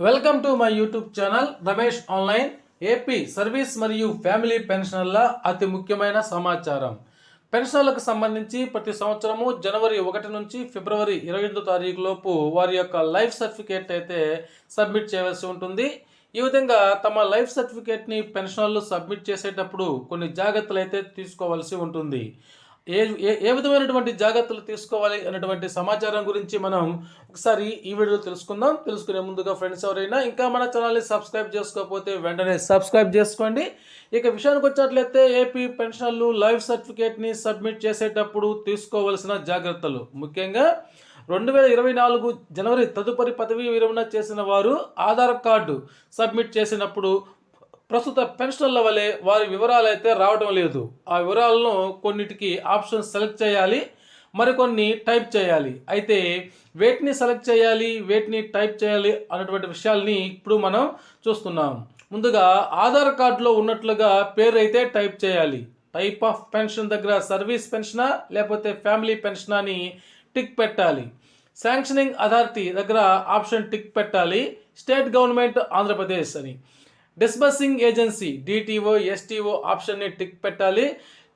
Welcome to my YouTube channel Ramesh online. AP service మరియు family పెన్షనర్ల అతి ముఖ్యమైన సమాచారం. పెన్షనర్లకు సంబంధించి ప్రతి సంవత్సరము జనవరి 1 నుంచి ఫిబ్రవరి 28 తారీఖు లోపు వారి యొక్క లైఫ్ సర్టిఫికేట్ అయితే సబ్మిట్ చేయవలసి ఉంటుంది. ఈ విధంగా తమ లైఫ్ సర్టిఫికేట్ని పెన్షనర్లు సబ్మిట్ చేసేటప్పుడు కొన్ని జాగ్రత్తలు అయితే తీసుకోవాల్సి ఉంటుంది. ఏ ఏ విధమైనటువంటి జాగ్రత్తలు తీసుకోవాలి అనేటువంటి సమాచారం గురించి మనం ఒకసారి ఈ వీడియోలో తెలుసుకుందాం. తెలుసుకునే ముందుగా ఫ్రెండ్స్ ఎవరైనా ఇంకా మన ఛానల్ని సబ్స్క్రైబ్ చేసుకోకపోతే వెంటనే సబ్స్క్రైబ్ చేసుకోండి. ఇక విషయానికి వచ్చినట్లయితే ఏపీ పెన్షనర్లు లైఫ్ సర్టిఫికేట్ని సబ్మిట్ చేసేటప్పుడు తీసుకోవాల్సిన జాగ్రత్తలు, ముఖ్యంగా 2024 జనవరి తదుపరి పదవీ విరమణ చేసిన వారు ఆధార్ కార్డు సబ్మిట్ చేసినప్పుడు ప్రస్తుత పెన్షనర్ల వలె వారి వివరాలు అయితే రావడం లేదు. ఆ వివరాలను కొన్నిటికి ఆప్షన్ సెలెక్ట్ చేయాలి, మరికొన్ని టైప్ చేయాలి. అయితే వేటిని సెలెక్ట్ చేయాలి, వేటిని టైప్ చేయాలి అన్నటువంటి విషయాల్ని ఇప్పుడు మనం చూస్తున్నాం. ముందుగా ఆధార్ కార్డులో ఉన్నట్లుగా పేరు అయితే టైప్ చేయాలి. టైప్ ఆఫ్ పెన్షన్ దగ్గర సర్వీస్ పెన్షనా లేకపోతే ఫ్యామిలీ పెన్షనా అని టిక్ పెట్టాలి. శాంక్షనింగ్ అథారిటీ దగ్గర ఆప్షన్ టిక్ పెట్టాలి, స్టేట్ గవర్నమెంట్ ఆంధ్రప్రదేశ్ అని. డిస్బర్సింగ్ ఏజెన్సీ డిటిఓ ఎస్టీఓ ఆప్షన్ని టిక్ పెట్టాలి.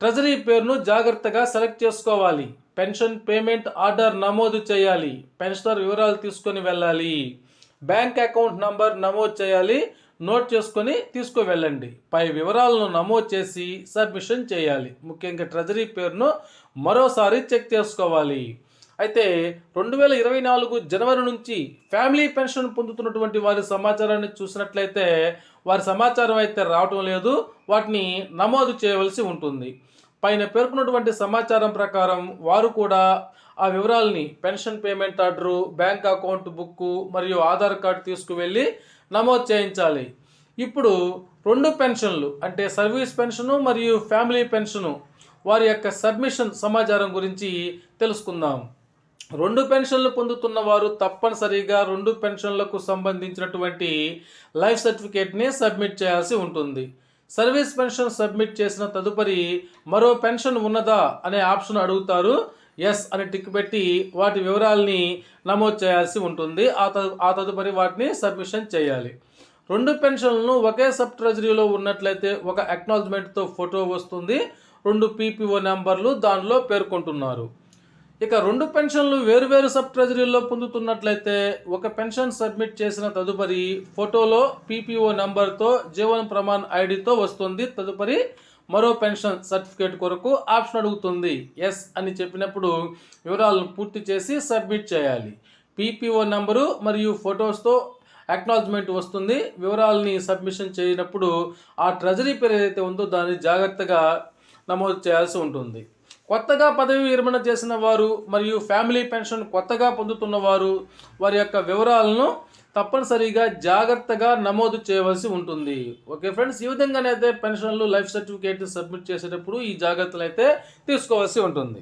ట్రెజరీ పేరును జాగ్రత్తగా సెలెక్ట్ చేసుకోవాలి. పెన్షన్ పేమెంట్ ఆర్డర్ నమోదు చేయాలి. పెన్షనర్ వివరాలు తీసుకొని వెళ్ళాలి. బ్యాంక్ అకౌంట్ నంబర్ నమోదు చేయాలి, నోట్ చేసుకొని తీసుకువెళ్ళండి. పై వివరాలను నమోదు చేసి సబ్మిషన్ చేయాలి. ముఖ్యంగా ట్రెజరీ పేరును మరోసారి చెక్ చేసుకోవాలి. అయితే 2024 జనవరి నుంచి ఫ్యామిలీ పెన్షన్ పొందుతున్నటువంటి వారి సమాచారాన్ని చూసినట్లయితే వారి సమాచారం అయితే రావటం లేదు. వాటిని నమోదు చేయవలసి ఉంటుంది. పైన పేర్కొన్నటువంటి సమాచారం ప్రకారం వారు కూడా ఆ వివరాలని pension payment order, bank account book మరియు ఆధార్ కార్డు తీసుకువెళ్ళి నమోదు చేయించాలి. ఇప్పుడు 2 పెన్షన్లు అంటే సర్వీస్ పెన్షను మరియు ఫ్యామిలీ పెన్షను వారి యొక్క సబ్మిషన్ సమాచారం గురించి తెలుసుకుందాం. 2 పెన్షన్లు పొందుతున్న వారు తప్పనిసరిగా 2 పెన్షన్లకు సంబంధించినటువంటి లైఫ్ సర్టిఫికేట్ని సబ్మిట్ చేయాల్సి ఉంటుంది. సర్వీస్ పెన్షన్ సబ్మిట్ చేసిన తదుపరి మరో పెన్షన్ ఉన్నదా అనే ఆప్షన్ అడుగుతారు. ఎస్ అని టిక్ పెట్టి వాటి వివరాలని నమోదు చేయాల్సి ఉంటుంది. ఆ తదుపరి వాటిని సబ్మిషన్ చేయాలి. 2 పెన్షన్లను ఒకే సబ్ ట్రెజరీలో ఉన్నట్లయితే ఒక అక్నాలజ్మెంట్తో ఫోటో వస్తుంది. 2 పీపీఓ నెంబర్లు దానిలో పేర్కొంటున్నారు. ఇక 2 పెన్షన్లు వేరువేరు సబ్ ట్రెజరీల్లో పొందుతున్నట్లయితే ఒక పెన్షన్ సబ్మిట్ చేసిన తదుపరి ఫోటోలో పీపీఓ నెంబర్తో జీవన్ ప్రమాణ్ ఐడితో వస్తుంది. తదుపరి మరో పెన్షన్ సర్టిఫికేట్ కొరకు ఆప్షన్ అడుగుతుంది. ఎస్ అని చెప్పినప్పుడు వివరాలను పూర్తి చేసి సబ్మిట్ చేయాలి. పీపీఓ నెంబరు మరియు ఫొటోస్తో అక్నాలజ్మెంట్ వస్తుంది. వివరాలని సబ్మిషన్ చేయనప్పుడు ఆ ట్రెజరీ పేరు ఏదైతే ఉందో దాన్ని జాగ్రత్తగా నమోదు చేయాల్సి ఉంటుంది. కొత్తగా పదవి విరమణ చేసిన వారు మరియు ఫ్యామిలీ పెన్షన్ కొత్తగా పొందుతున్న వారు వారి యొక్క వివరాలను తప్పనిసరిగా జాగ్రత్తగా నమోదు చేయవలసి ఉంటుంది. ఓకే ఫ్రెండ్స్, ఈ విధంగానైతే పెన్షన్లు లైఫ్ సర్టిఫికేట్ సబ్మిట్ చేసేటప్పుడు ఈ జాగ్రత్తలు అయితే తీసుకోవాల్సి ఉంటుంది.